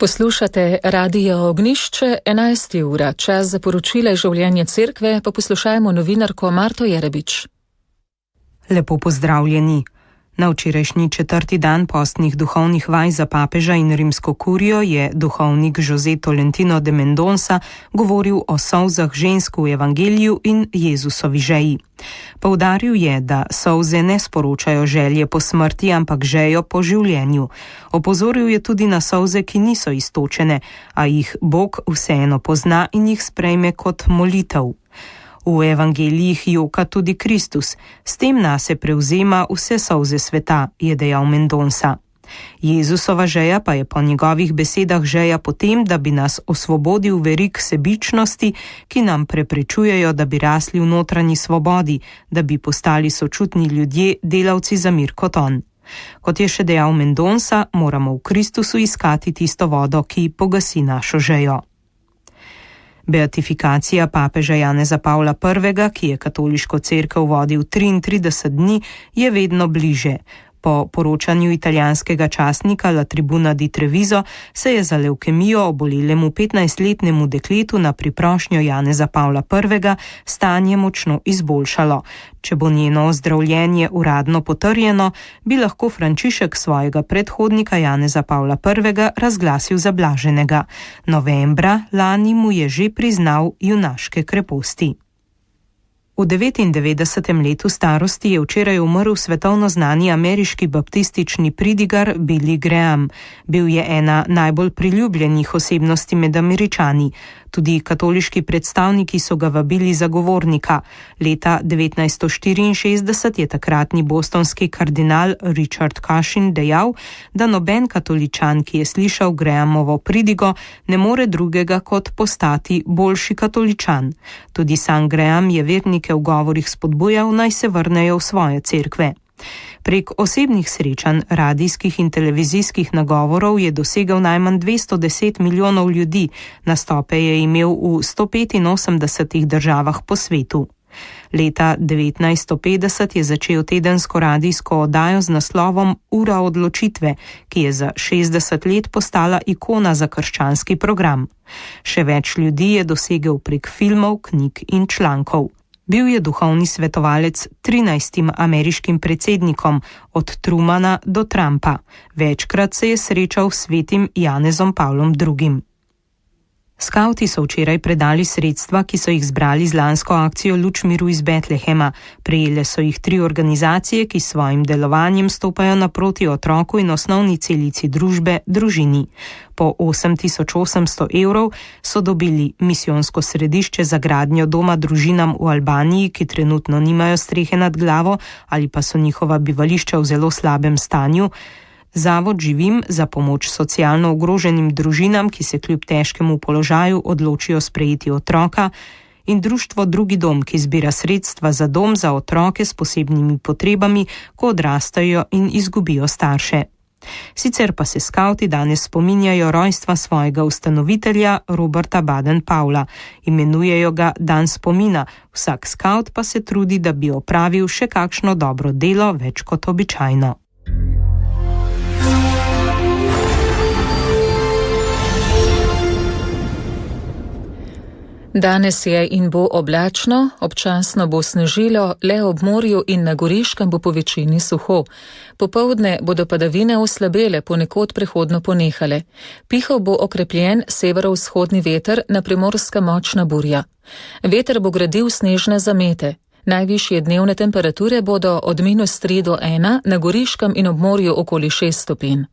Poslušate Radio Ognjišče, 11. ura, čas za poročila življenja cerkve, pa poslušajmo novinarko Marto Jerebič. Lepo pozdravljeni. Na včerajšnji 4. dan postnih duhovnih vaj za papeža in rimsko kurijo je duhovnik José Tolentino de Mendonça govoril o solzah žensk v evangeliju in Jezusovi žeji. Poudaril je, da solze ne sporočajo želje po smrti, ampak žejo po življenju. Opozoril je tudi na solze, ki niso iztočene, a jih Bog vseeno pozna in jih sprejme kot molitev. V evangelijih joka tudi Kristus, s tem nase prevzema vse solze sveta, je dejal Mendonça. Jezusova žeja pa je po njegovih besedah žeja potem, da bi nas osvobodil verig sebičnosti, ki nam preprečujejo, da bi rasli v notranji svobodi, da bi postali sočutni ljudje, delavci za mir kot on. Kot je še dejal Mendonça, moramo v Kristusu iskati tisto vodo, ki pogasi našo žejo. Beatifikacija papeža Janeza Pavla I., ki je katoliško cerkev vodil 33 dni, je vedno bliže. Po poročanju italijanskega časnika La Tribuna di Treviso se je za levkemijo obolelemu 15-letnemu dekletu na priprošnjo Janeza Pavla I. stanje močno izboljšalo. Če bo njeno ozdravljenje uradno potrjeno, bi lahko Frančišek svojega predhodnika Janeza Pavla I. razglasil za blaženega. Novembra lani mu je že priznal junaške kreposti. V 99. letu starosti je včeraj umrl svetovno znani ameriški baptistični pridigar Billy Graham. Bil je ena najbolj priljubljenih osebnosti med Američani. Tudi katoliški predstavniki so ga vabili za govornika. Leta 1964 je takratni bostonski kardinal Richard Cushing dejal, da noben katoličan, ki je slišal Grahamovo pridigo, ne more drugega kot postati boljši katoličan. Tudi sam Graham je vernike v govorih spodbujal, naj se vrnejo v svoje cerkve. Prek osebnih srečanj, radijskih in televizijskih nagovorov je dosegel najmanj 210 milijonov ljudi, nastope je imel v 185 državah po svetu. Leta 1950 je začel tedensko radijsko oddajo z naslovom Ura odločitve, ki je za 60 let postala ikona za krščanski program. Še več ljudi je dosegel prek filmov, knjig in člankov. Bil je duhovni svetovalec 13 ameriškim predsednikom, od Trumana do Trumpa. Večkrat se je srečal s svetim Janezom Pavlom II. Skavti so včeraj predali sredstva, ki so jih zbrali z lansko akcijo Luč miru iz Betlehema. Prejele so jih 3 organizacije, ki s svojim delovanjem stopajo naproti otroku in osnovni celici družbe, družini. Po 8800 evrov so dobili misijonsko središče za gradnjo doma družinam v Albaniji, ki trenutno nimajo strehe nad glavo ali pa so njihova bivališča v zelo slabem stanju, Zavod Živim za pomoč socialno ogroženim družinam, ki se kljub težkemu položaju odločijo sprejeti otroka, in društvo Drugi dom, ki zbira sredstva za dom za otroke s posebnimi potrebami, ko odrastajo in izgubijo starše. Sicer pa se skavti danes spominjajo rojstva svojega ustanovitelja Roberta Baden-Powella. Imenujejo ga dan spomina, vsak skavt pa se trudi, da bi opravil še kakšno dobro delo več kot običajno. Danes je in bo oblačno, občasno bo snežilo, le ob morju in na Goriškem bo po večini suho. Popoldne bodo padavine oslabele, ponekod prehodno ponehale. Pihal bo okrepljen severovzhodni veter, na Primorskem močna burja. Veter bo gradil snežne zamete. Najvišje dnevne temperature bodo od -3 do 1, na Goriškem in ob morju okoli 6 stopinj.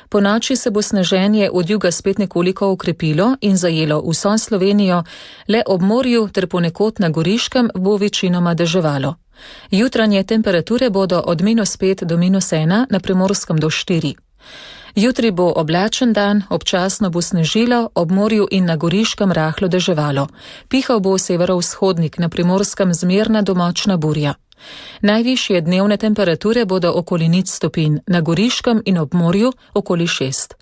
Po noči se bo sneženje od juga spet nekoliko okrepilo in zajelo vso Slovenijo, le ob morju ter ponekod na Goriškem bo večinoma deževalo. Jutranje temperature bodo od -5 do -1, na Primorskem do 4. Jutri bo oblačen dan, občasno bo snežilo, ob morju in na Goriškem rahlo deževalo. Pihal bo severovzhodnik, na Primorskem zmerna do močna burja. Najvišje dnevne temperature bodo okoli 0 stopinj, na Goriškem in ob morju okoli 6.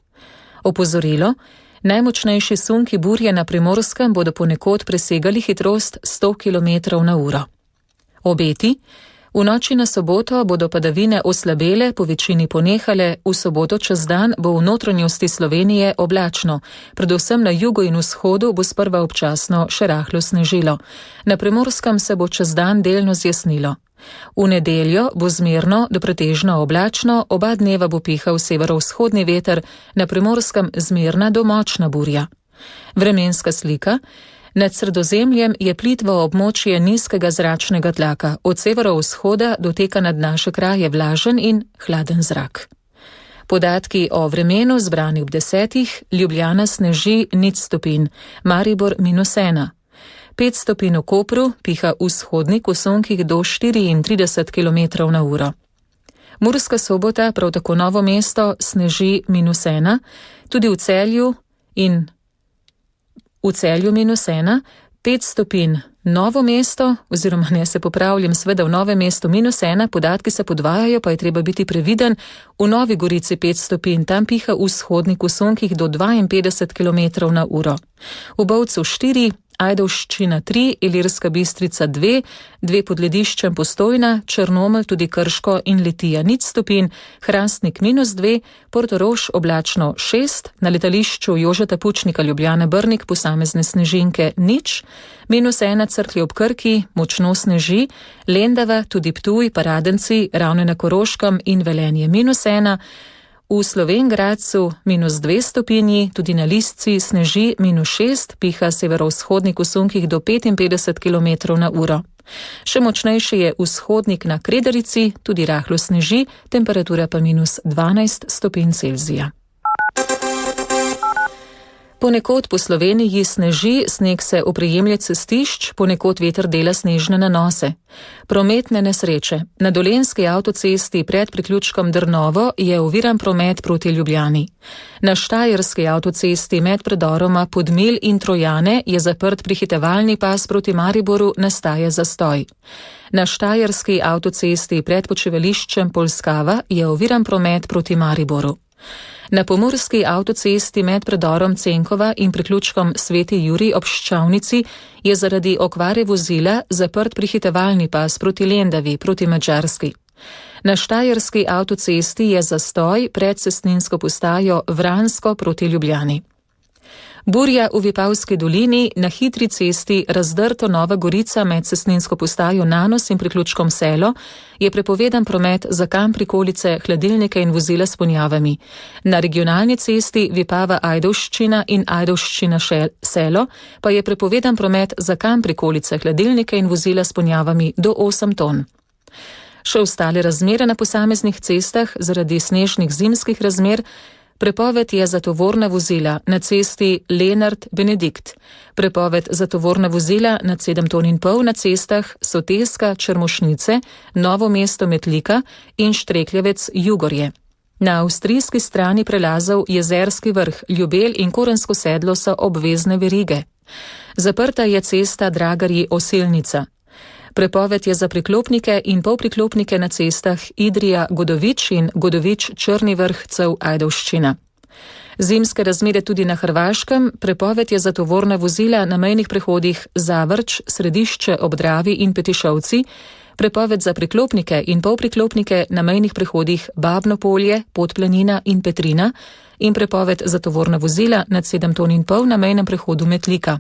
Opozorilo: najmočnejši sunki burje na Primorskem bodo ponekod presegali hitrost 100 km/h. Obeti: V noči na soboto bodo padavine oslabele, po večini ponehale, v soboto čez dan bo v notranjosti Slovenije oblačno. Predvsem na jugu in vzhodu bo sprva občasno še rahlo snežilo. Na Primorskem se bo čez dan delno zjasnilo. V nedeljo bo zmerno do pretežno oblačno, oba dneva bo pihal severovzhodni veter, na Primorskem zmerna do močna burja. Vremenska slika. Nad Sredozemljem je plitvo območje nizkega zračnega tlaka, od severovzhoda doteka nad naše kraje vlažen in hladen zrak. Podatki o vremenu zbrani ob 10. Ljubljana sneži 0 stopinj, Maribor -1. 5 stopinj v Kopru, piha vzhodnik v sunkih do 34 km/h. Murska Sobota, prav tako Novo mesto, sneži -1, tudi v Celju in v Celju -1, 5 stopinj Novo mesto, oziroma ne se popravljam, sveda v Novem mestu -1, podatki se podvajajo, pa je treba biti previden, v Novi Gorici 5 stopinj, tam piha vzhodnik v sunkih do 52 km/h. V Bovcu 4, Ajdovščina 3, Ilirska Bistrica 2, 2 pod Lediščem Postojna, Črnomelj, tudi Krško in Litija 0 stopinj, Hrastnik -2, Portorož oblačno 6, na letališču Jožeta Pučnika Ljubljana Brnik posamezne snežinke 0, -1 Cerklje ob Krki, močno sneži, Lendava, tudi Ptuj, Paradenci, Ravne na Koroškem in Velenje -1, v Slovenj Gradcu -2 stopinji, tudi na Listci sneži -6, piha severovzhodnik v sunkih do 55 km/h. Še močnejši je vzhodnik na Kredarici, tudi rahlo sneži, temperatura pa -12 stopinj Celzija. Ponekod po Sloveniji sneži, sneg se oprijemlja cestišč, ponekod veter dela snežne nanose. Prometne nesreče. Na Dolenjski avtocesti pred priključkom Drnovo je oviran promet proti Ljubljani. Na Štajerski avtocesti med predoroma Podmilj in Trojane je zaprt prehitevalni pas proti Mariboru, nastaja zastoj. Na Štajerski avtocesti pred počivališčem Polskava je oviran promet proti Mariboru. Na pomurski avtocesti med predorom Cenkova in priključkom Sveti Jurij ob Ščavnici je zaradi okvare vozila zaprt prehitevalni pas proti Lendavi, proti Madžarski. Na Štajerski avtocesti je zastoj pred cestninsko postajo Vransko proti Ljubljani. Burja v Vipavski dolini, na hitri cesti Razdrto Nova Gorica med cestninsko postajo Nanos in priključkom Selo je prepovedan promet za kam prikolice, hladilnike in vozila s ponjavami. Na regionalni cesti Vipava Ajdovščina in Ajdovščina Selo pa je prepovedan promet za kam prikolice, hladilnike in vozila s ponjavami do 8 ton. Še ostale razmere na posameznih cestah zaradi snežnih zimskih razmer. Prepoved je za tovorna vozila na cesti Lenart-Benedikt. Prepoved za tovorna vozila nad 7,5 ton na cestah Soteska, Črmošnice, Novo mesto Metlika in Štrekljevec Jugorje. Na avstrijski strani prelazov Jezerski vrh, Ljubelj in Korensko sedlo so obvezne verige. Zaprta je cesta Dragarji-Osilnica. Prepoved je za priklopnike in polpriklopnike na cestah Idrija-Godovič in Godovič-Črni vrh-Cev Ajdovščina. Zimske razmere tudi na Hrvaškem, prepoved je za tovorna vozila na mejnih prehodih Zavrč, Središče ob Dravi in Petišovci, prepoved za priklopnike in polpriklopnike na mejnih prehodih Babno Polje, Podplanina in Petrina in prepoved za tovorna vozila nad 7,5 ton na mejnem prehodu Metlika.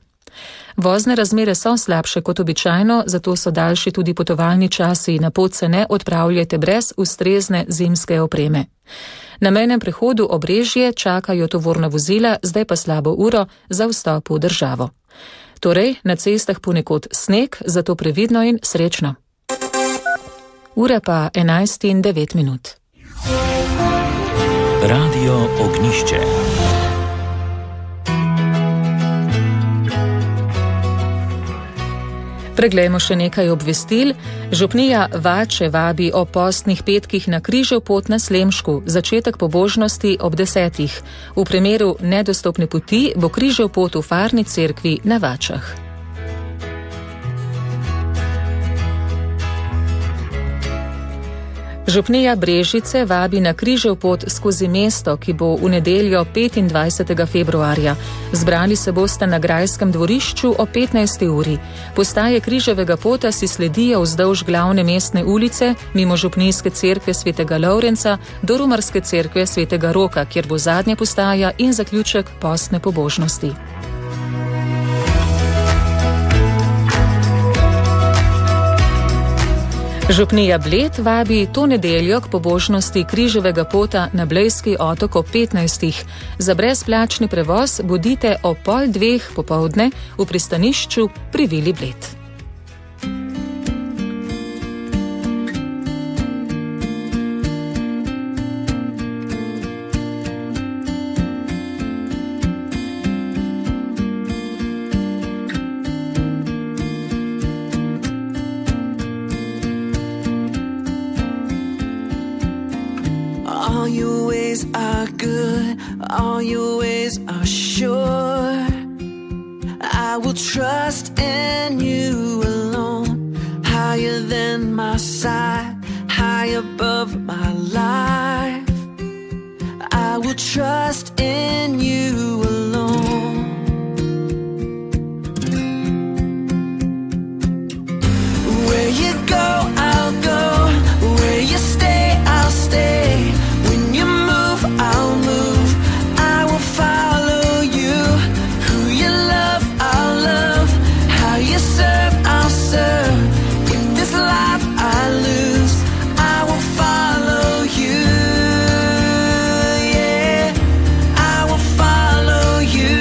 Vozne razmere so slabše kot običajno, zato so daljši tudi potovalni časi, na pot se ne odpravljajte brez ustrezne zimske opreme. Na mejnem prehodu Obrežje čakajo tovorna vozila, zdaj pa slabo uro za vstop v državo. Torej, na cestah ponekod sneg, zato previdno in srečno. Ura pa 11:09. Radio Ognjišče. Preglejmo še nekaj obvestil. Župnija Vače vabi o postnih petkih na križev pot na Slemšku, začetek pobožnosti ob 10. V primeru nedostopne poti bo križev pot v Farni cerkvi na Vačah. Župnija Brežice vabi na križev pot skozi mesto, ki bo v nedeljo 25. februarja. Zbrali se boste na Grajskem dvorišču o 15. uri. Postaje križevega pota si sledijo vzdolž glavne mestne ulice, mimo župnijske cerkve svetega Lovrenca do romarske cerkve svetega Roka, kjer bo zadnja postaja in zaključek postne pobožnosti. Župnija Bled vabi to nedeljo k pobožnosti križevega pota na Blejski otok ob 15. Za brezplačni prevoz bodite ob 1:30 popoldne v pristanišču pri Vili Bled. All your ways are good, all your ways are sure. I will trust in you alone, higher than my sight, high above my life. I will trust in you alone. Where you go, I'll go. Where you stay, I'll stay. When you move, I'll move. I will follow you. Who you love, I'll love. How you serve, I'll serve. In this life I lose, I will follow you. Yeah, I will follow you.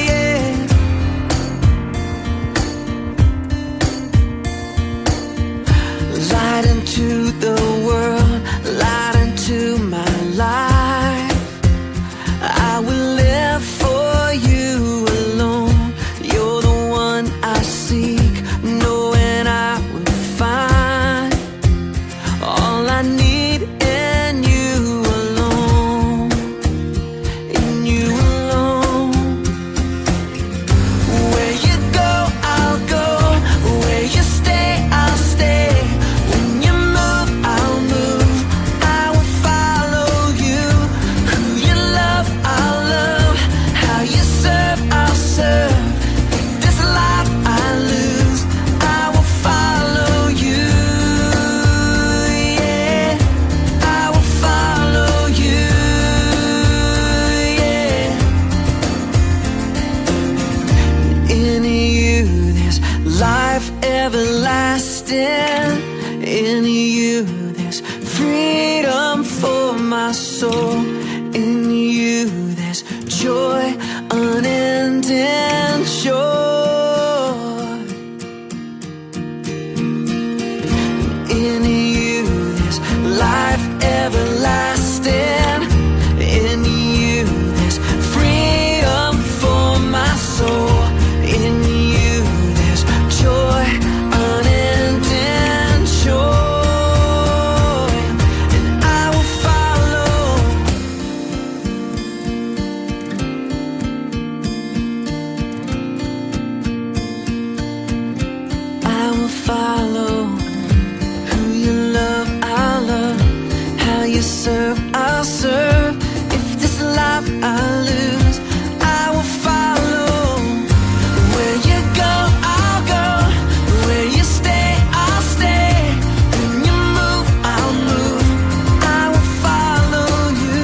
Yeah. Light into the world, light into my life. I will live for you alone. You're the one I seek, knowing I will find all I need in you alone, in you alone. Where you go, I'll go. Where you stay, I'll stay. When you move, I'll move. I will follow you. Who you love, I'll love. How you serve, I'll serve. This life I lose, I will follow you. Yeah, I will follow you. Yeah. In you there's life everlasting. In you there's freedom for my soul. In you there's joy unending, joy. In you there's life everlasting. In you there's freedom for my soul. In you there's joy unending, joy. And I will follow. I will follow. Who you love, I'll love. How you serve, I'll serve. If this life I lose, I will follow. Where you go, I'll go. Where you stay, I'll stay. When you move, I'll move. I will follow you.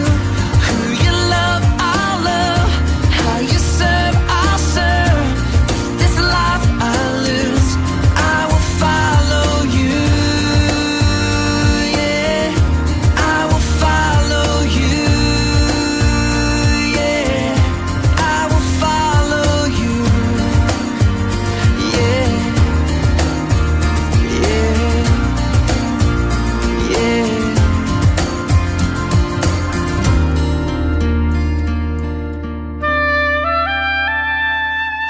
Who you love, I'll love. How you serve, I'll serve. If this life I lose, I will follow you. Yeah, I will follow you. Yeah, I will follow you. Yeah, yeah, yeah.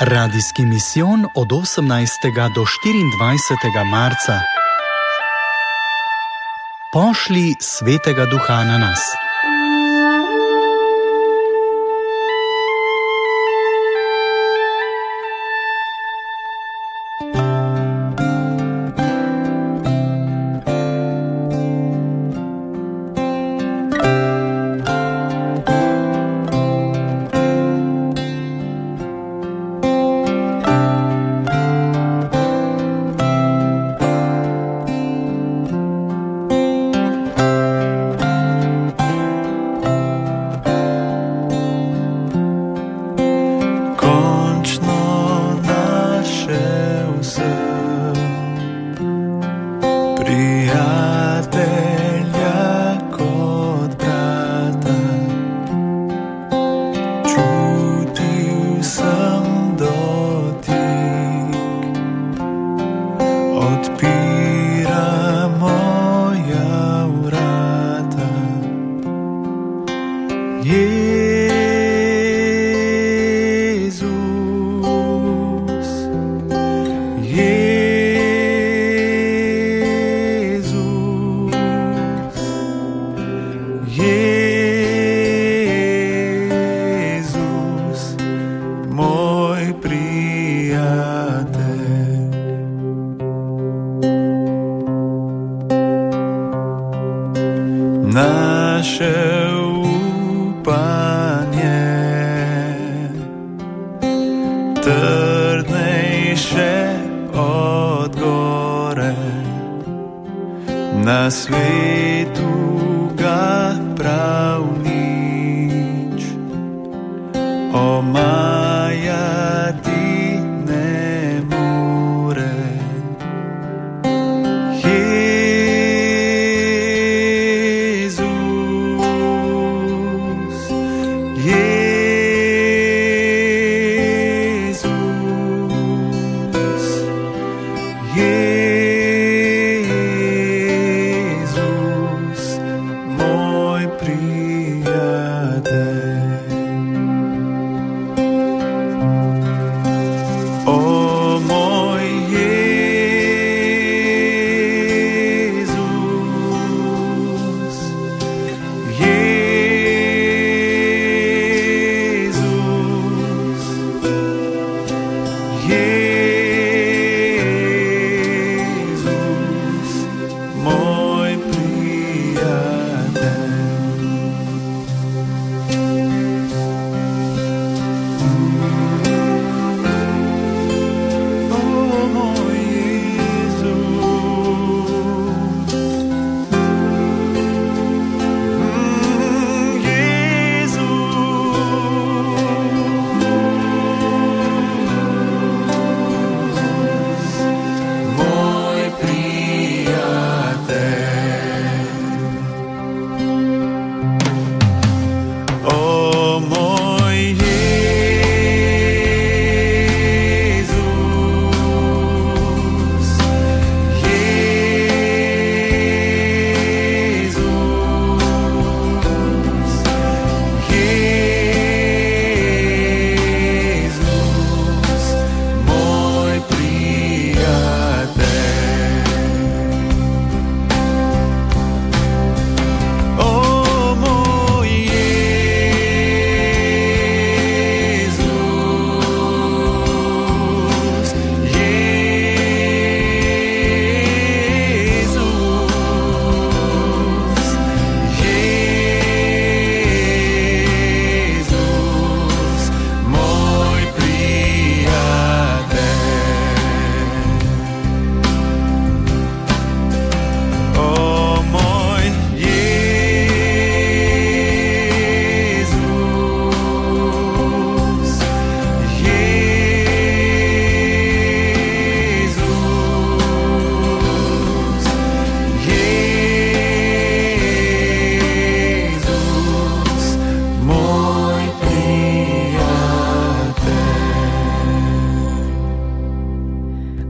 Radijski misijon od 18. do 24. marca. Pošlji Svetega Duha na nas. Jezus, moj prijatelj. Naše upanje trdnejše od gore, na svetu ga prav nič omajati ne more.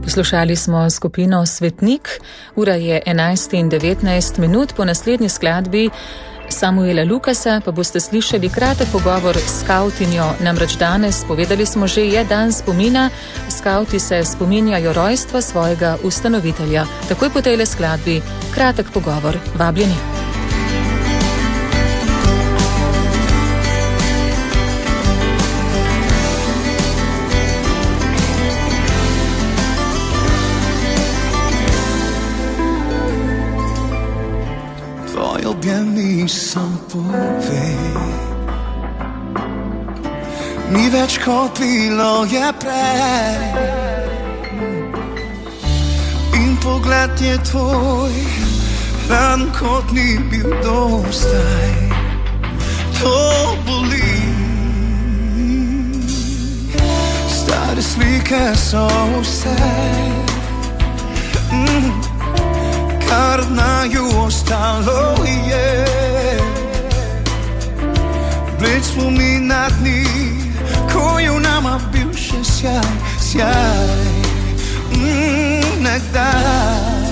Poslušali smo skupino Svetnik, ura je 11:19, po naslednji skladbi Samuela Lukasa pa boste slišali kratek pogovor s skavtinjo. Namreč danes, povedali smo že, je dan spomina. Skavti se spominjajo rojstva svojega ustanovitelja. Takoj po tej skladbi kratek pogovor. Vabljeni. Mi sam povej, ni več kot bilo je prej, in pogled je tvoj, ran kot ni bil dostaj, to boli. Stare slike so vse, kar naju ostalo je. Bleč spomin na dni, ko je v nama bil še sjaj, nekdaj.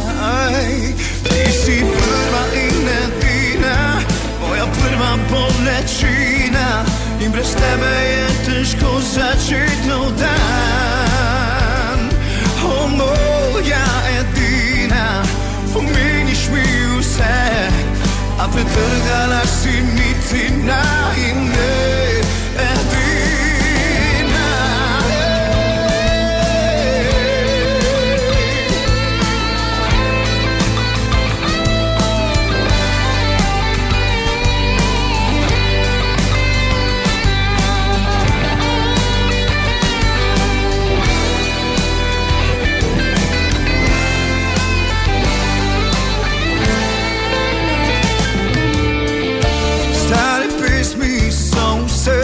Ti si prva in edina, moja prva bolečina, in brez tebe je težko začeti nov dan. O moja edina, pomeniš mi vse, a a pretrgala si nitina in ne edina. Stare pesmi so vse,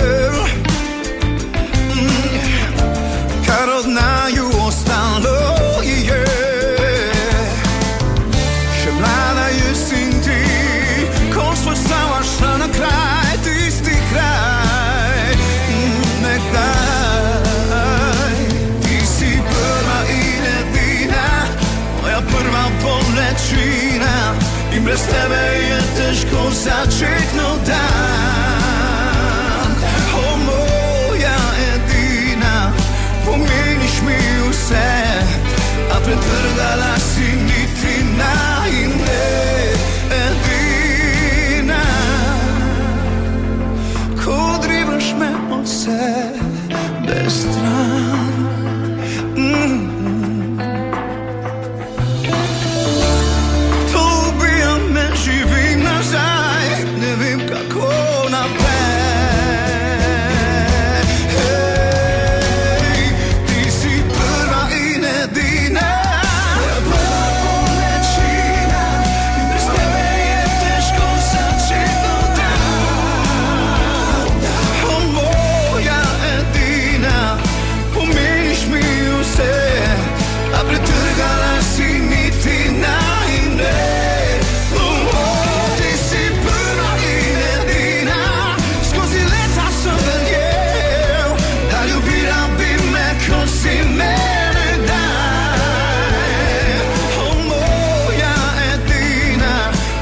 kar od naju ostalo je. Še mlada jesen ti, ko sva sama šla na kraj, tisti kraj nekdaj. Ti si prva in edina, moja prva bolečina, in brez tebe je težko začeti nov dan. O, moja edina, pomeniš mi vse, a pretrgala si nitina in ne edina. Ko odrivaš me od sebe stran, to ubija me, živim nazaj, ne vem kako naprej. Hej, ti si prva in edina, moja prva bolečina, in brez tebe je težko začeti nov dan. O, moja edina, pomeniš mi vse, a pretrgala si nitina in ne. Ti si prva in edina, skozi leta sem verjel, da ljubila bi me, ko si mene daj. O, moja edina,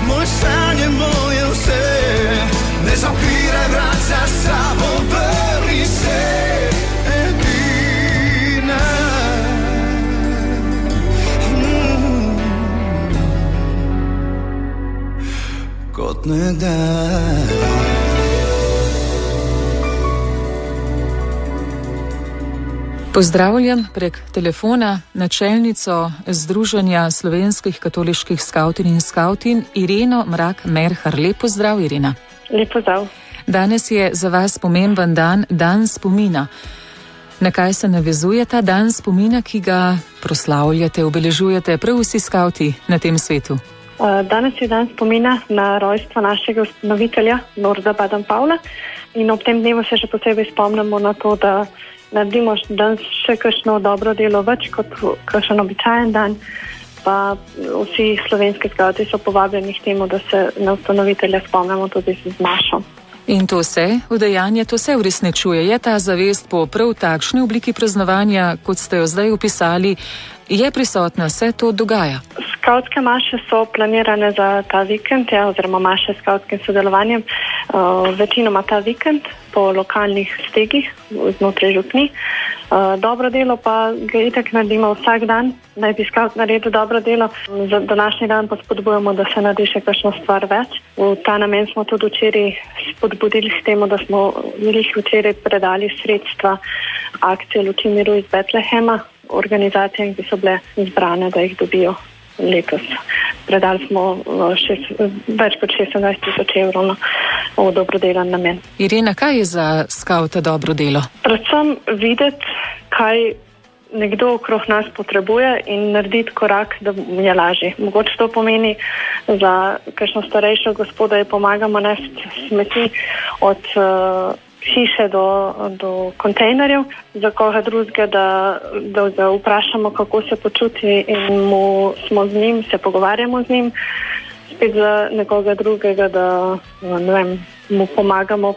moj sanje, moje vse, ne zapiraj vrat za sabo, vrni se, edina. Kot ne daj. Pozdravljam prek telefona načelnico Združenja slovenskih katoliških skavtin in skavtin Ireno Mrak-Merhar. Lep pozdrav, Irena. Lep pozdrav. Danes je za vas pomemben dan, dan spomina. Na kaj se navezuje ta dan spomina, ki ga proslavljate, obeležujete prav vsi skavti na tem svetu? Danes je dan spomina na rojstvo našega ustanovitelja, Lorda Baden-Powella, in ob tem dnevu se še posebej spomnimo na to, da naredimo danes še kakšno dobro delo več kot kakšen običajen dan, pa vsi slovenski skavti so povabljeni k temu, da se na ustanovitelja spomnimo tudi z mašo. In to se udejanje, to se uresničuje. Je ta zavest po prav takšni obliki praznovanja, kot ste jo zdaj opisali, je prisotna, se to dogaja? Skavtske maše so planirane za ta vikend, oziroma maše s skavtskim sodelovanjem, večinoma ta vikend po lokalnih stegih znotraj župni. Dobro delo pa ga itak naredimo vsak dan, naj bi skavt naredil dobro delo. Za današnji dan pa spodbujamo, da se naredi še kakšno stvar več. V ta namen smo tudi včeraj spodbudili s temu, da smo jih včeraj predali sredstva akcije Luči miru iz Betlehema, organizacijam, ki so bile izbrane, da jih dobijo letos. Predali smo več kot 26,000 evrov v dobrodelen namen. Irena, kaj je za skavta dobro delo? Predvsem videti, kaj nekdo okrog nas potrebuje in narediti korak, da je lažje. Mogoče to pomeni za kakšno starejšo gospoda, da pomagamo nesti smeti od hiše do kontejnerjev, za koga drugega, da ga vprašamo, kako se počuti in smo z njim, se pogovarjamo z njim. Spet za nekoga drugega, da ne vem, mu pomagamo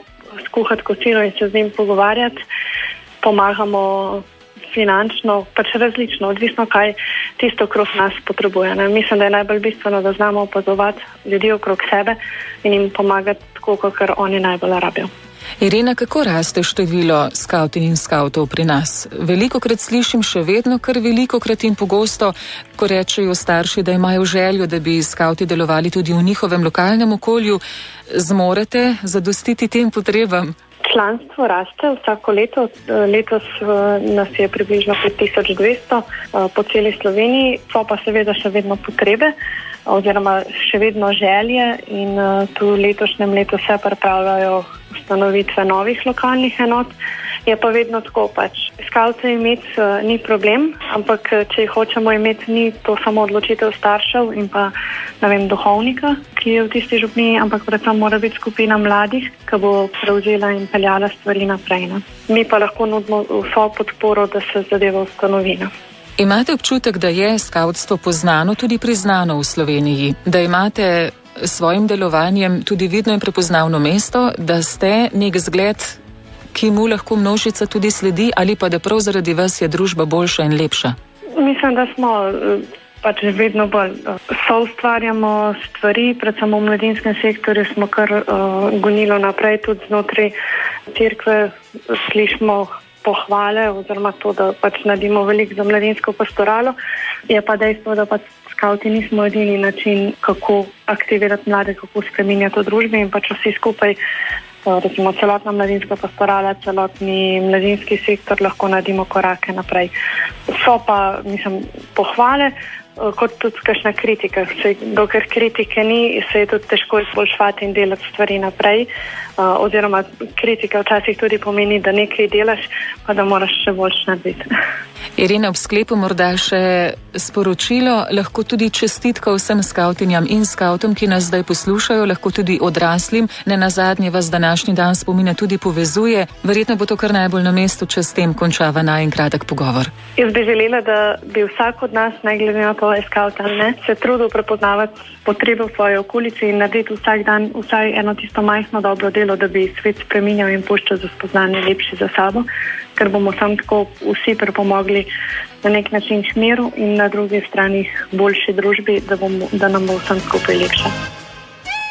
skuhati kosilo in se z njim pogovarjati. Pomagamo finančno, pač različno, odvisno, kaj tisto okrog nas potrebuje. Ne? Mislim, da je najbolj bistveno, da znamo opazovati ljudi okrog sebe in jim pomagati tako, kakor oni najbolj rabijo. Irena, kako raste število skavtin in skavtov pri nas? Velikokrat slišim še vedno, kar velikokrat in pogosto, ko rečejo starši, da imajo željo, da bi skavti delovali tudi v njihovem lokalnem okolju. Zmorete zadostiti tem potrebam? Članstvo raste vsako leto. Letos nas je približno 5200 po celi Sloveniji, so pa seveda še vedno potrebe oziroma še vedno želje in tu v letošnjem letu se pripravljajo ustanovitve novih lokalnih enot. Je pa vedno tako, skavte imeti ni problem, ampak če jih hočemo imeti, ni to samo odločitev staršev in pa, duhovnika, ki je v tisti župniji, ampak predvsem mora biti skupina mladih, ki bo prevzela in peljala stvari naprej. Mi pa lahko nudimo vso podporo, da se zadeva ustanovi. Imate občutek, da je skavtstvo poznano, tudi priznano v Sloveniji? Da imate s svojim delovanjem tudi vidno in prepoznavno mesto, da ste nek zgled, ki mu lahko množica tudi sledi, ali pa da prav zaradi vas je družba boljša in lepša? Mislim, da smo vedno bolj soustvarjamo stvari, predvsem v mladinskem sektorju smo kar gonilo naprej, tudi znotraj cerkve slišimo pohvale oziroma to, da naredimo veliko za mladinsko pastoralo. Je pa dejstvo, da skavti nismo edini način, kako aktivirati mlade, kako spreminjati v družbi in vsi skupaj, recimo celotna mladinska pastorala, celotni mladinski sektor lahko naredimo korake naprej. So pa, pohvale, kot tudi kakšna kritika. Dokler kritike ni, se je tudi težko izboljšati in delati stvari naprej. Oziroma kritika včasih tudi pomeni, da nekaj delaš, pa da moraš še boljš narediti. Irena, ob sklepu morda še sporočilo, lahko tudi čestitka vsem skavtinjam in skavtom, ki nas zdaj poslušajo, lahko tudi odraslim. Nenazadnje vas današnji dan spomina tudi povezuje. Verjetno bo to kar najbolj na mestu, če s tem končava najin kratek pogovor. Jaz bi želela, da bi vsak od nas, ne glede na to, je skavt ali ne, se trudil prepoznavati potrebe v svoji okolici in narediti vsak dan vsaj eno tisto majhno dobro delo, da bi svet spreminjal in puščal za spoznanje lepši za sabo, ker bomo sam tako vsi pripomogli na nek način k miru in na drugi strani boljši družbi, da nam bo vsem skupaj lepše.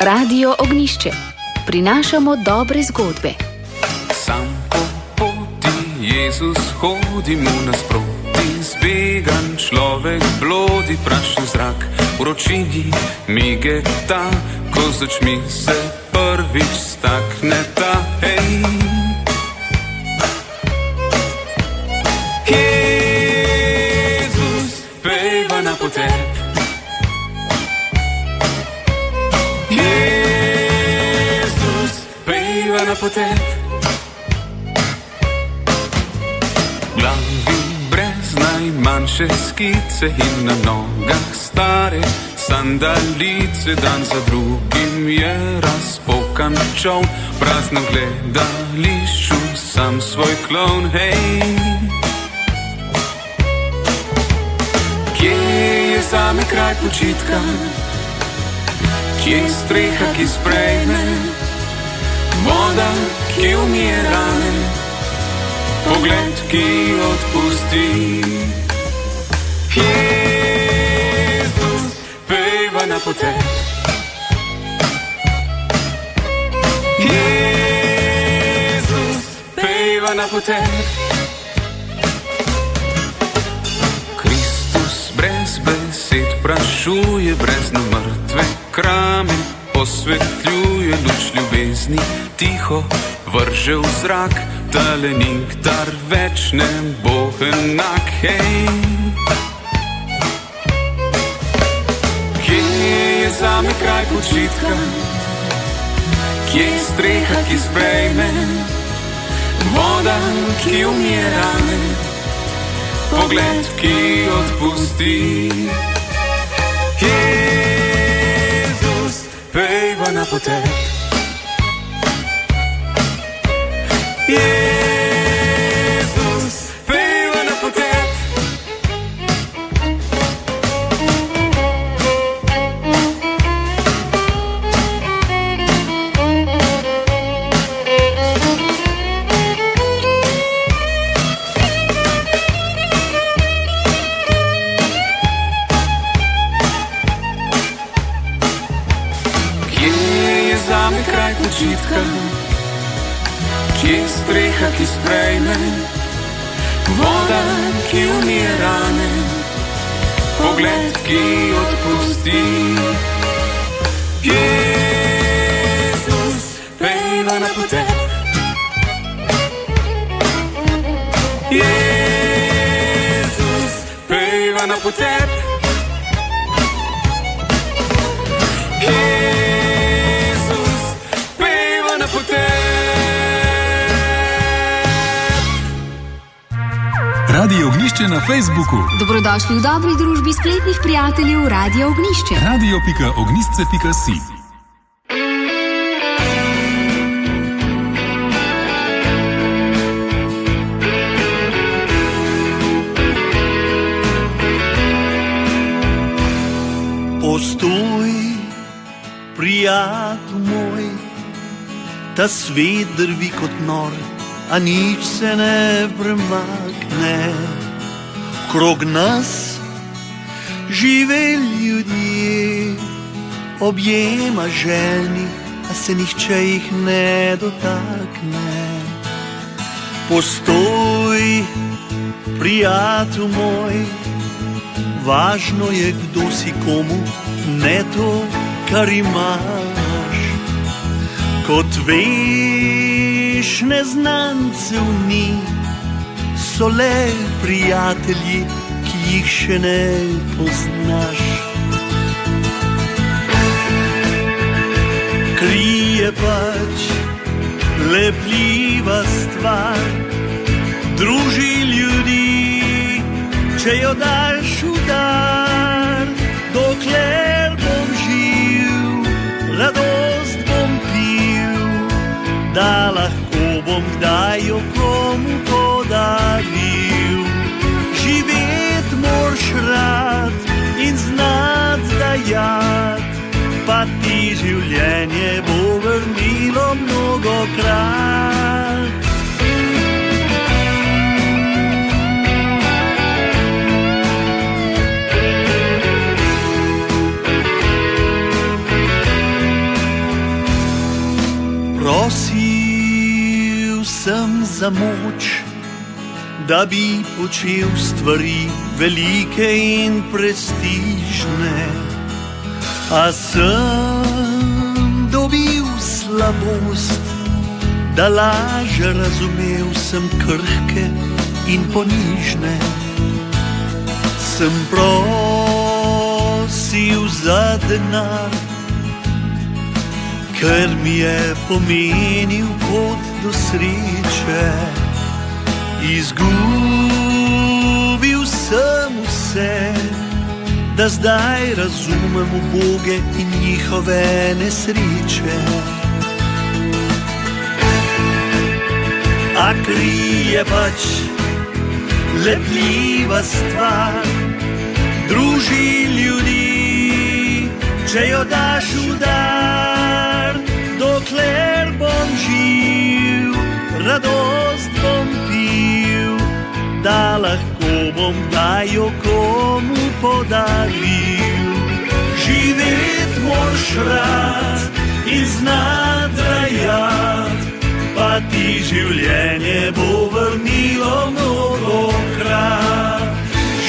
Radio Ognjišče. Prinašamo dobre zgodbe. Sam po poti Jezus hodi mu nasproti, zbegan človek blodi prašni zrak, vročini migeta, ko z očmi se prvič stakneta. Hej! Jezus peva na potep, Jezus peva na potep. Glavi brez najmanjše skice in na nogah stare sandalice, dan za drugim je razpokan čovn, praznem gledališču sam svoj klon. Hej! Kje je zame kraj počitka? Kje je streha, ki sprejme? Voda, ki umije rane? Pogled, ki odpusti? Jezus peva na potep, Jezus peva na potep. Brez besed prašuje, brez na mrtve krame osvetljuje, luč ljubezni tiho vrže v zrak, tale nikdar več ne bo enak. Hej! Kje je zame kraj počitka? Kje je streha, ki sprejme? Voda, ki umije rane? Pogled, ki odpusti? Jezus peva na potep, Jezus peva na potep. je streha, ki sprejme, voda, ki umije rane, pogled, ki odpusti. Jezus, pejva na potep. Jezus, pejva na potep. Jezus, pejva na potep. Radio Ognjišče na Facebooku. Dobrodošli v dobri družbi spletnih prijateljev Radio Ognjišče. radio.ognjišče.si. Postoj, prijatelj moj, ta svet drvi kot nor, a nič se ne premakne. Krog nas žive ljudje, objema željni, a se nihče jih ne dotakne. Postoj, prijatelj moj, važno je, kdo si komu, ne to, kar imaš. Kot veš, neznancev ni, so le prijatelji, ki jih še ne poznaš. Krije pač lepljiva stvar, druži ljudi, če jo daš v dar. Dokler bom živ, radost bom pil, da lahko bom kdaj jo komu podaril. Živet moraš rad in znat dajat, pa ti življenje bo vrnilo mnogokrat. Prosil sem za moč, da bi počel stvari velike in prestižne, a sem dobil slabost, da laže razumel sem krhke in ponižne. Sem prosil za denar, ker mi je pomenil pot do sreče. Izgubil sem vse, da zdaj razumem uboge in njihove nesreče. A kri je pač lepljiva stvar, druži ljudi, če jo daš v dar. Dokler bom živ, radost bom pil, da lahko bom kdaj jo komu podaril. Živet moraš rad in znat dajat, pa ti življenje bo vrnilo mnogokrat.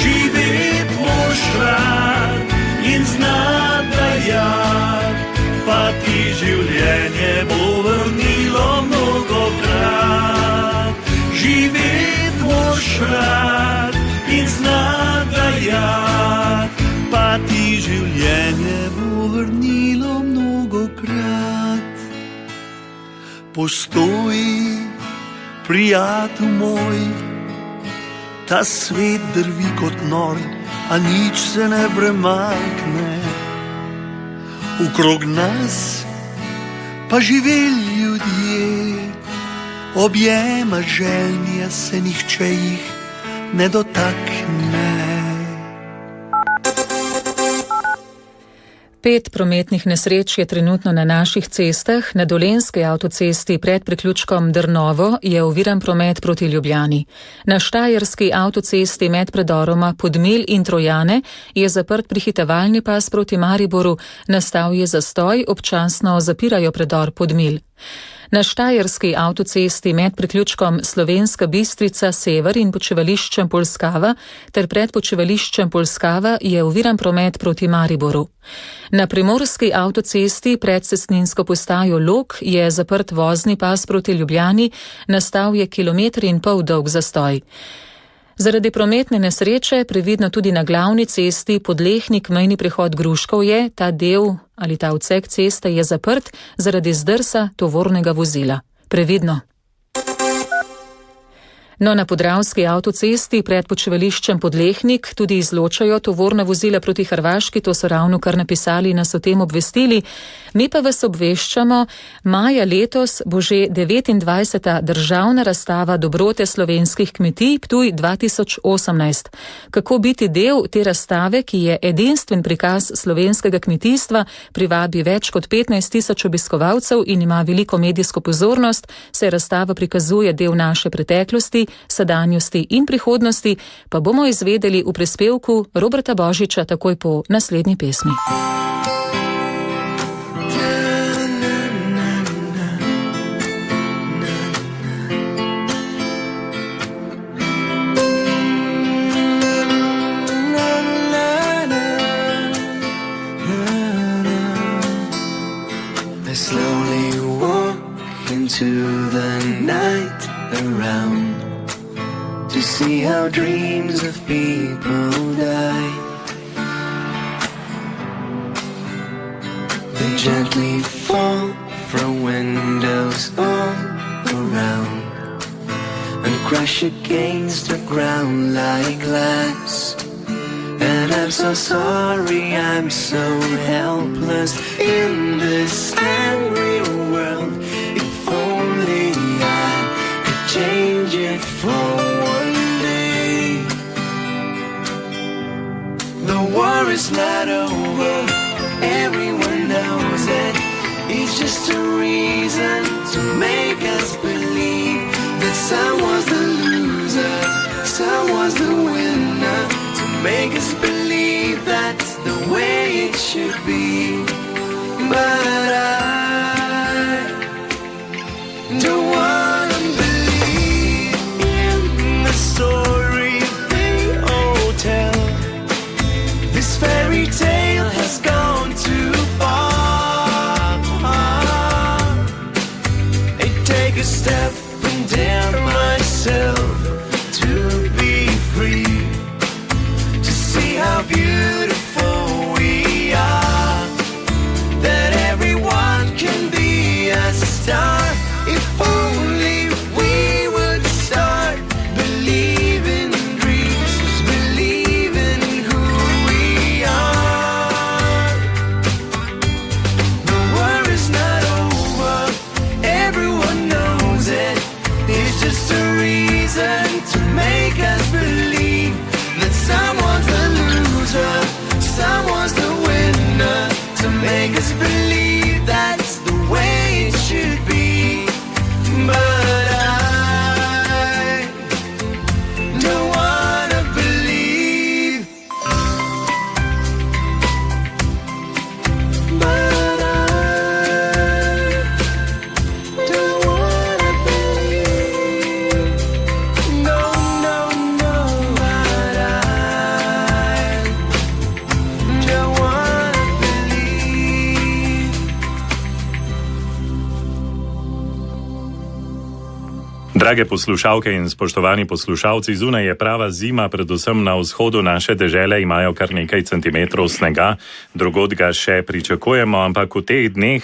Živet moraš rad in znat dajat, pa ti življenje bo vrnilo mnogokrat. Živet moraš rad in znat dajat, pa ti življenje bo vrnilo mnogokrat. Postoj, prijatelj moj, ta svet drvi kot nor, a nič se ne premakne. Okrog nas pa žive ljudje, objema željni, a se nihče jih ne dotakne. 5 prometnih nesreč je trenutno na naših cestah. Na Dolenjski avtocesti pred priključkom Drnovo je oviran promet proti Ljubljani. Na Štajerski avtocesti med predoroma Podmilj in Trojane je zaprt prehitevalni pas proti Mariboru, nastal je zastoj, občasno zapirajo predor Podmilj. Na Štajerski avtocesti med priključkom Slovenska Bistrica sever in počivališčem Polskava ter pred počivališčem Polskava je oviran promet proti Mariboru. Na Primorski avtocesti pred cestninsko postajo Log je zaprt vozni pas proti Ljubljani, nastal je 1,5 kilometra dolg zastoj. Zaradi prometne nesreče, previdno tudi na glavni cesti Podlehnik mejni prehod Gruškovje, ta del ali ta odsek ceste je zaprt zaradi zdrsa tovornega vozila. Previdno. No, na Podravski avtocesti pred počivališčem Podlehnik tudi izločajo tovorna vozila proti Hrvaški, to so ravno kar napisali, nas o tem obvestili. Mi pa vas obveščamo, maja letos bo že 29. državna razstava dobrote slovenskih kmetij Ptuj 2018. Kako biti del te razstave, ki je edinstven prikaz slovenskega kmetijstva, privabi več kot 15.000 obiskovalcev in ima veliko medijsko pozornost, se razstava prikazuje del naše preteklosti, sedanjosti in prihodnosti, pa bomo izvedeli v prispevku Roberta Božiča takoj po naslednji pesmi. I slowly walk into the night around to see how dreams of people die. They gently fall from windows all around and crash against the ground like glass. And I'm so sorry, I'm so helpless in this angry world. If only I could change it for one day. The war is not over, everyone knows it. It's just a reason to make us believe that someone's the loser, someone's the winner. To make us believe that's the way it should be. But I don't wanna believe in the story they all tell. This fairy tale has gone too far. I take a step and dare myself to be free, to see how beautiful we are, that everyone can be a star. If only we would start believing in dreams, believing in who we are. The war is not over, everyone knows it. It's just a reason to make us believe that someone's the loser, someone's the winner. To make us believe that's the way it should be. But I don't wanna believe. But I don't wanna believe. No, no, no. But I don't wanna believe. Drage poslušalke in spoštovani poslušalci, zunaj je prava zima, predvsem na vzhodu naše dežele imajo kar nekaj centimetrov snega, drugod ga še pričakujemo, ampak v teh dneh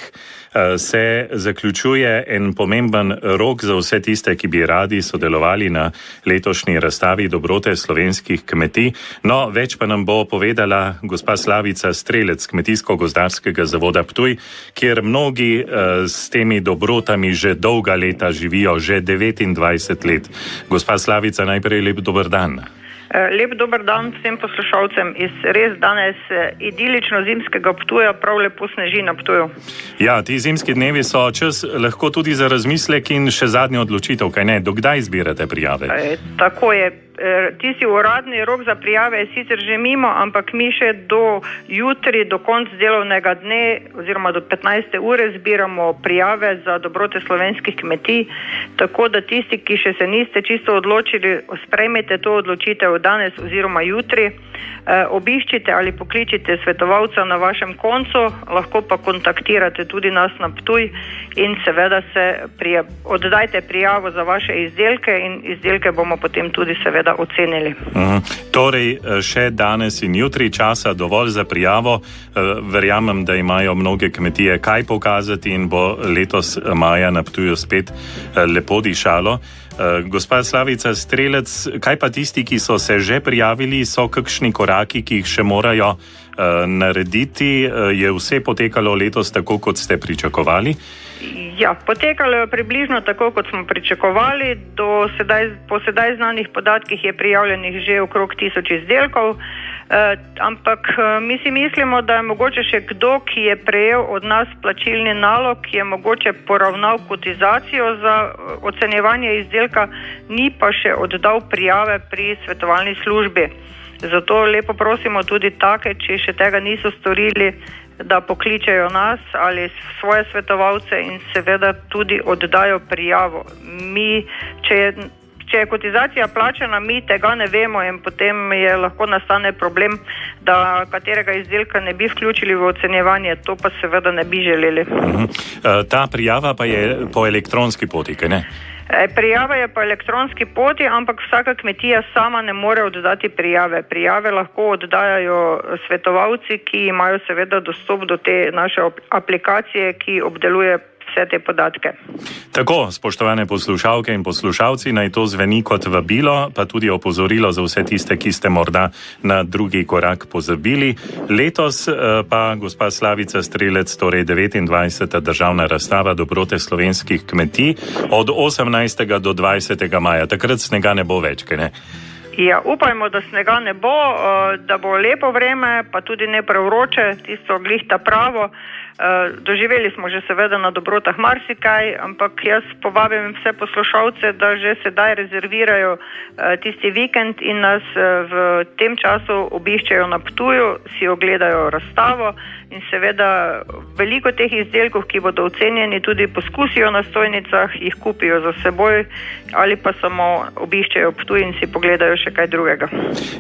se zaključuje en pomemben rok za vse tiste, ki bi radi sodelovali na letošnji razstavi dobrote slovenskih kmetij. No, več pa nam bo povedala gospa Slavica Strelec, Kmetijsko-gozdarskega zavoda Ptuj, kjer mnogi s temi dobrotami že dolga leta živijo, že 29 let. Gospa Slavica, najprej lep dober dan. Lep dober dan vsem poslušalcem iz res danes idilično zimskega Ptuja, prav lepo sneži na Ptuju. Ja, ti zimski dnevi so čas lahko tudi za razmislek in še zadnjo odločitev, kaj ne? Dokdaj zbirate prijave? Tako je. tisti uradni rok za prijave je sicer že mimo, ampak mi še do jutri, do konca delovnega dne oziroma do 15. ure zbiramo prijave za dobrote slovenskih kmetij, tako da tisti, ki še se niste čisto odločili, sprejmete to odločitev danes oziroma jutri, obiščite ali pokličite svetovalca na vašem koncu, lahko pa kontaktirate tudi nas na Ptuj in seveda oddajte prijavo za vaše izdelke in izdelke bomo potem tudi seveda ocenili. Torej, še danes in jutri časa dovolj za prijavo. Verjamem, da imajo mnoge kmetije kaj pokazati in bo letos maja na Ptuju spet lepo dišalo. Gospa Slavica Strelec, kaj pa tisti, ki so se že prijavili, so kakšni koraki, ki jih še morajo narediti? Je vse potekalo letos tako, kot ste pričakovali? Ja, potekalo je približno tako, kot smo pričakovali. Po sedaj znanih podatkih je prijavljenih že okrog 1000 izdelkov, ampak mi si mislimo, da je mogoče še kdo, ki je prejel od nas plačilni nalog, ki je mogoče poravnal kotizacijo za ocenjevanje izdelka, ni pa še oddal prijave pri svetovalni službi. Zato lepo prosimo tudi take, če še tega niso storili, da pokličejo nas ali svoje svetovalce in seveda tudi oddajo prijavo. Če je kotizacija plačana, mi tega ne vemo in potem je lahko nastane problem, da katerega izdelka ne bi vključili v ocenjevanje. To pa seveda ne bi želeli. Ta prijava pa je po elektronski poti, kaj ne? Prijava je po elektronski poti, ampak vsaka kmetija sama ne more oddati prijave. Prijave lahko oddajajo svetovalci, ki imajo seveda dostop do te naše aplikacije, ki obdeluje vse te podatke. Tako, spoštovane poslušalke in poslušalci, naj to zveni kot vabilo, pa tudi opozorilo za vse tiste, ki ste morda na drugi korak pozabili. Letos pa, gospa Slavica Strelec, torej 29. državna razstava dobrote slovenskih kmetij od 18. do 20. maja. Takrat snega ne bo več, kaj ne? Ja, upajmo, da snega ne bo, da bo lepo vreme, pa tudi ne prevroče, tisto glihta pravo. Doživeli smo že seveda na dobrotah marsikaj, ampak jaz povabim vse poslušalce, da že sedaj rezervirajo tisti vikend in nas v tem času obiščejo na Ptuju, si ogledajo razstavo in seveda veliko teh izdelkov, ki bodo ocenjeni, tudi poskusijo na stojnicah, jih kupijo za seboj ali pa samo obiščejo Ptuj in si pogledajo še kaj drugega.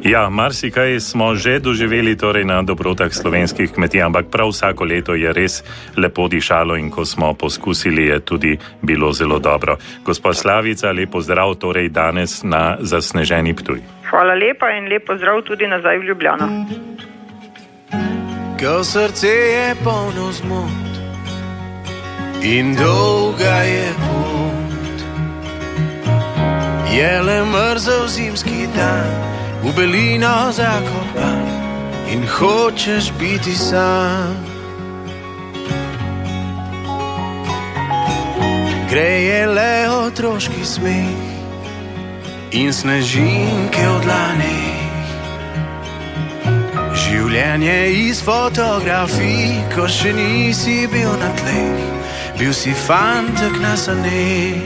Ja, marsikaj smo že doživeli torej na dobrotah slovenskih kmetij, ampak prav vsako leto je res lepo dišalo in ko smo poskusili, je tudi bilo zelo dobro. Gospod Slavica, lep pozdrav torej danes na zasneženi Ptuj. Hvala lepa in lep pozdrav tudi nazaj v Ljubljano. Ko srce je polno zmot in dolga je pot, je le mrzel zimski dan, v belino zakopan in hočeš biti sam. Greje le otroški smeh in snežinke od lani, življenje iz fotografij, ko še nisi bil na tleh, bil si fantek na saneh.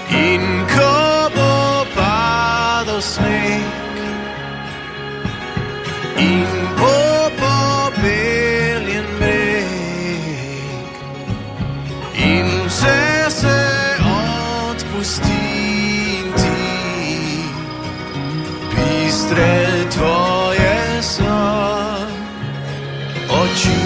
In ko bo padal sneg in bo pobeljen breg in vse se odpusti in ti bistre tvoje so oči.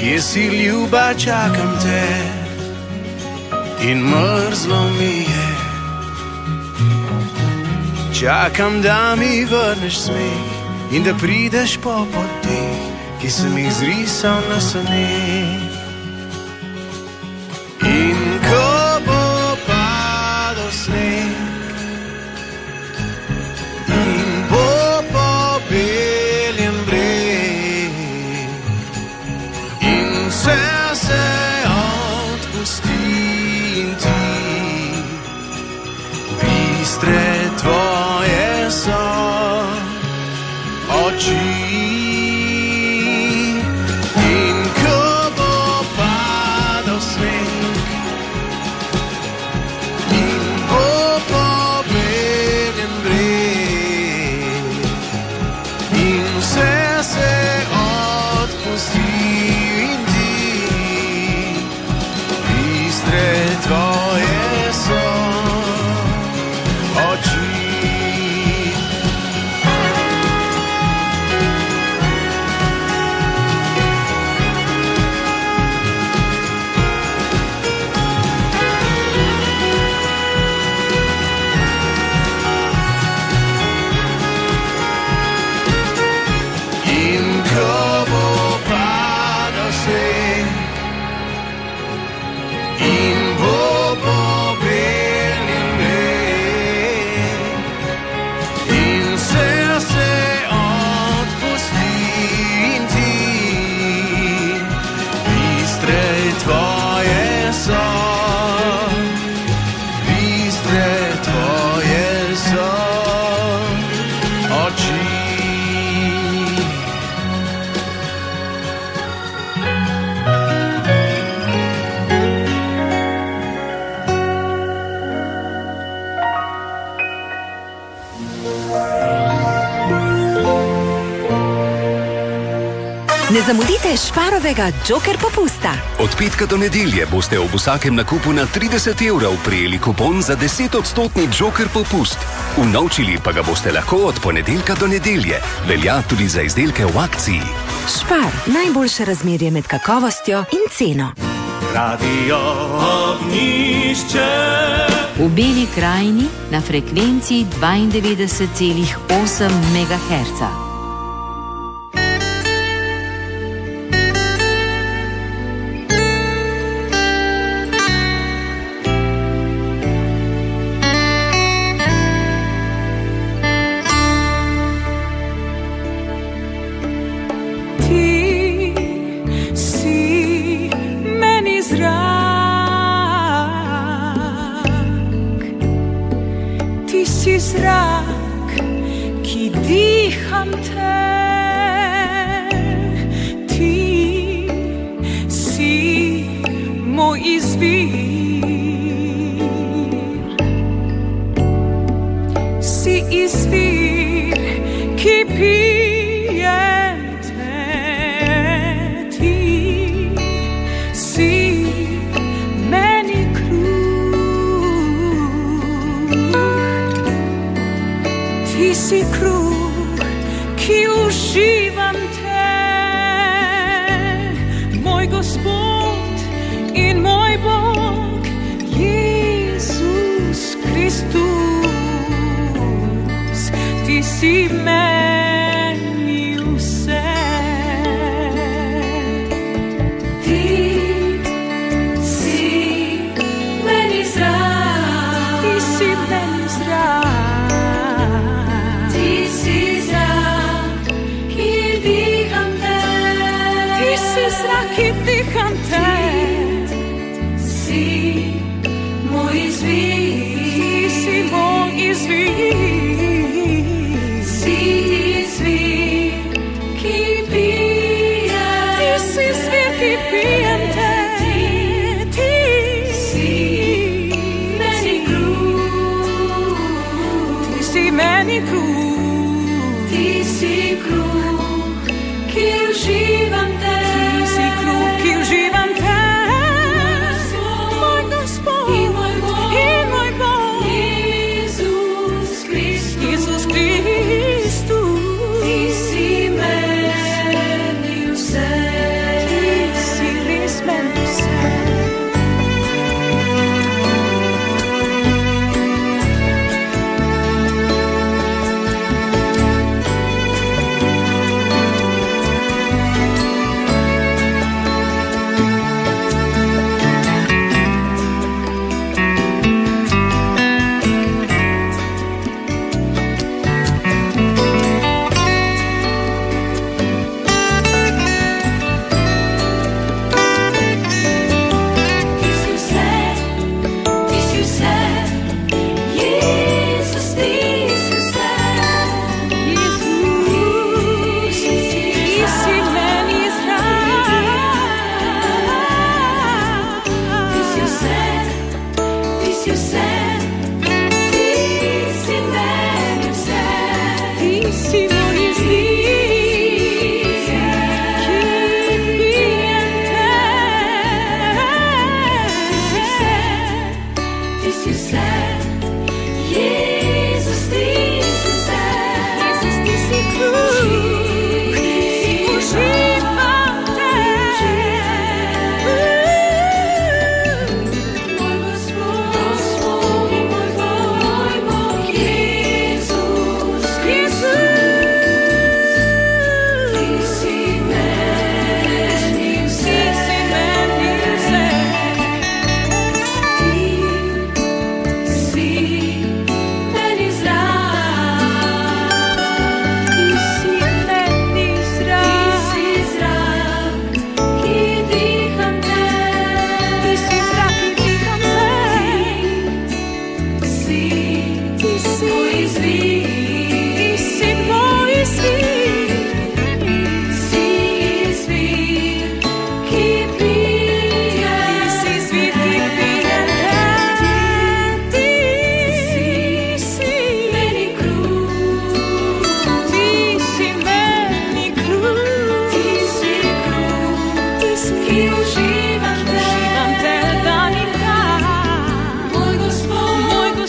Kje si ljuba, čakam te in mrzlo mi je. Čakam, da mi vrneš smeh in da prideš po poteh, ki sem jih zrisal na saneh. In ko bo padal sneg in bo Ne zamudite Sparovega Joker popusta. Od petka do nedelje boste ob vsakem nakupu na 30 € prijeli kupon za 10% Joker popust. Unovčili pa ga boste lahko od ponedeljka do nedelje. Velja tudi za izdelke v akciji. Spar, najboljše razmerje med kakovostjo in ceno. Radio Ognjišče. V Beli krajini na frekvenci 92,8 MHz. Zrak, ki diham te, ti si moj izvir. Si izvir, ki pijem te, ti si meni Ti si kruh, ki uživam te, moj Gospod in moj Bog, Jezus Kristus. Ti si meni vse. Ti si meni zrak, ti si meni zrak. Ki diham te, si moj izvir, si moj izvir, si izvir, ki pijem, ti si izvir, ki pijem te, ti si meni kruh, ti si meni kruh, ti si kruh, ki uživam te. Ki uživam te, moj Gospod in moj Bog, Jezus Kristus. Ti si meni vse, ti si res meni vse.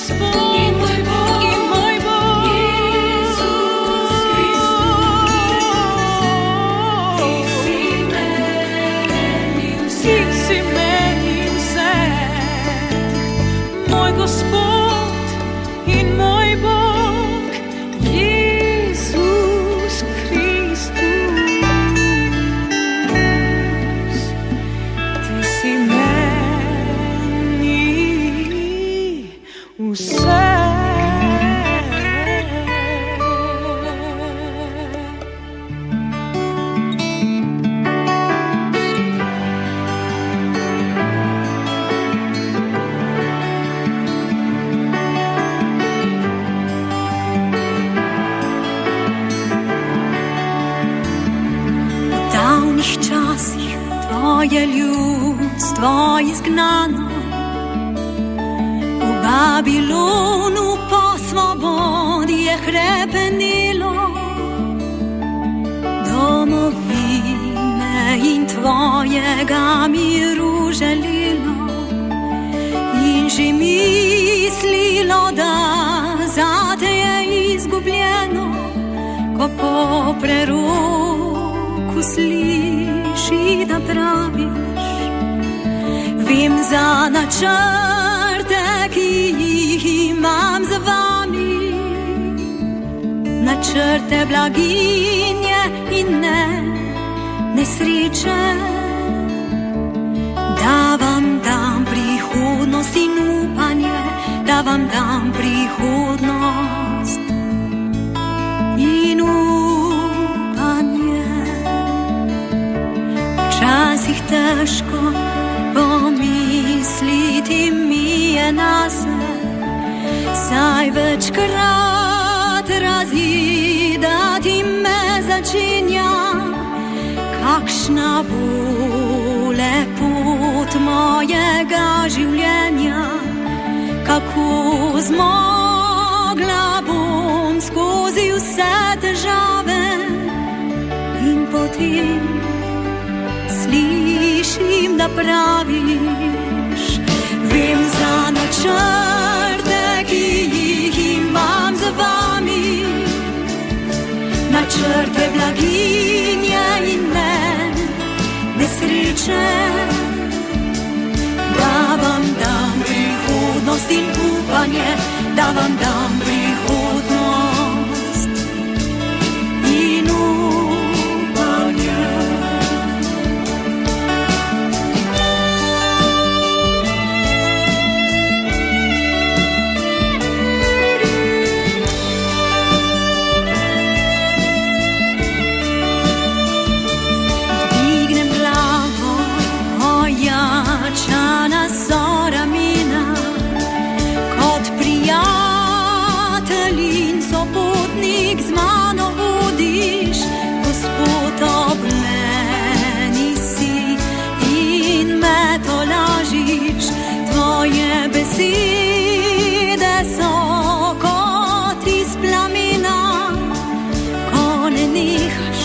Gospod in moj Bog, Jezus Kristus. Ti si meni vse, moj Gospod in moj Bog, Jezus Kristus. Ti si meni vse. Tvoje ljudstvo izgnano, v Babilonu po svobodi je hrepenilo, domovine in tvojega miru želilo, in že mislilo, da zate je izgubljeno, ko po preroku sliši, da praviš, vem za načrte, ki jih imam z vami, načrte blaginje in ne nesreče, da vam dam prihodnost in upanje, da vam dam prihodnost in upanje. Včasih težko pomisliti mi je nase, saj večkrat razjedati me začenja, kakšna bo lepot mojega življenja, kako zmogla bom skozi vse težave, in potem slišim, da praviš, vem za načrte, ki jih imam z vami, načrte blaginje in ne nesreče, da vam dam prihodnost in upanje, da vam dam prihodnost in upanje. Čana so ramena, kot prijatelj in sopotnik z mano vodiš, Gospod ob meni si in me tolažiš, tvoje besede so kot iz plamena, ko ne nehaš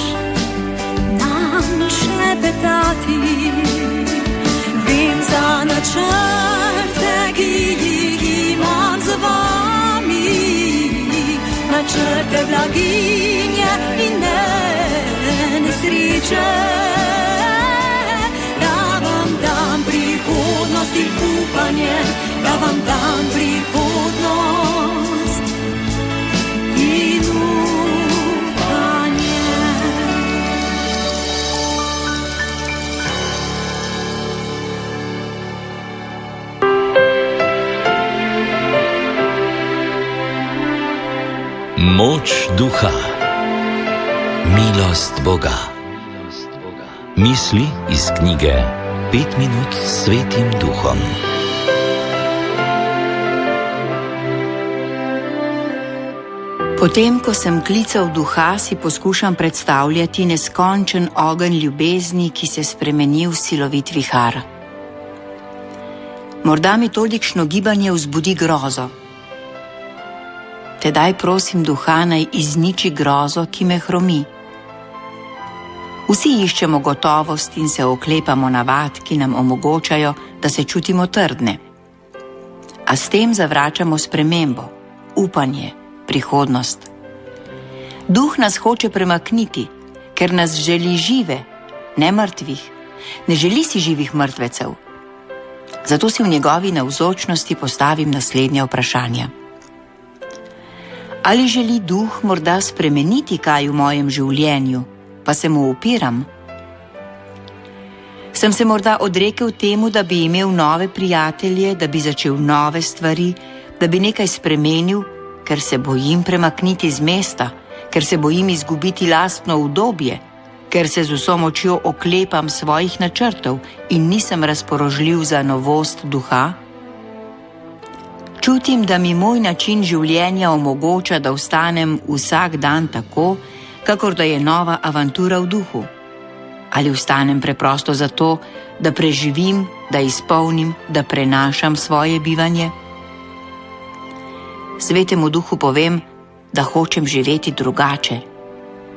nam šepetati. Vem za načrte, ki jih imam z vami, načrte blaginje in ne nesreče, da vam dam prihodnost in upanje, da vam dam prihodnost in upanje. Moč duha, milost Boga. Misli iz knjige 5 minut s Svetim Duhom. Potem, ko sem klical duha, si poskušam predstavljati neskončen ogenj ljubezni, ki se spremeni v silovit vihar. Morda mi tolikšno gibanje vzbudi grozo. Tedaj prosim duha, naj izniči grozo, ki me hromi. Vsi iščemo gotovost in se oklepamo navad, ki nam omogočajo, da se čutimo trdne. a s tem zavračamo spremembo, upanje, prihodnost. Duh nas hoče premakniti, ker nas želi žive, ne mrtvih. Ne želi si živih mrtvecev. Zato si v njegovi navzočnosti postavim naslednja vprašanja. Ali želi duh morda spremeniti kaj v mojem življenju, pa se mu upiram? Sem se morda odrekel temu, da bi imel nove prijatelje, da bi začel nove stvari, da bi nekaj spremenil, ker se bojim premakniti z mesta, ker se bojim izgubiti lastno udobje, ker se z vso močjo oklepam svojih načrtov in nisem razpoložljiv za novost duha? Čutim, da mi moj način življenja omogoča, da vstanem vsak dan tako, kakor da je nova avantura v duhu. Ali vstanem preprosto zato, da preživim, da izpolnim, da prenašam svoje bivanje? Svetemu duhu povem, da hočem živeti drugače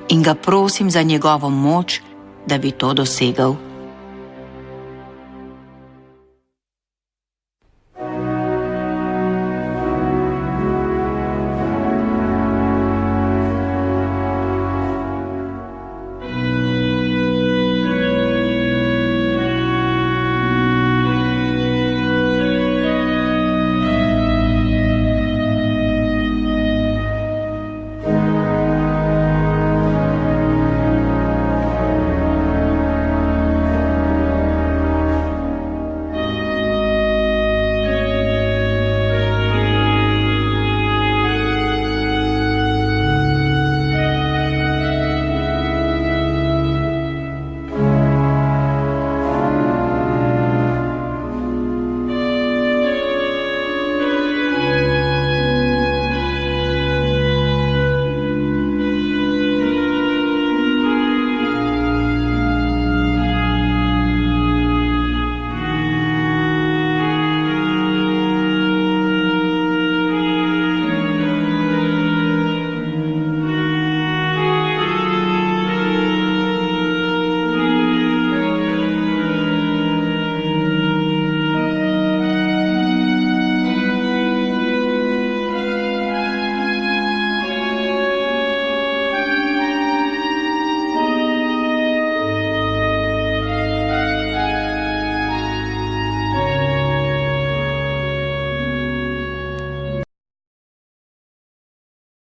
in ga prosim za njegovo moč, da bi to dosegel.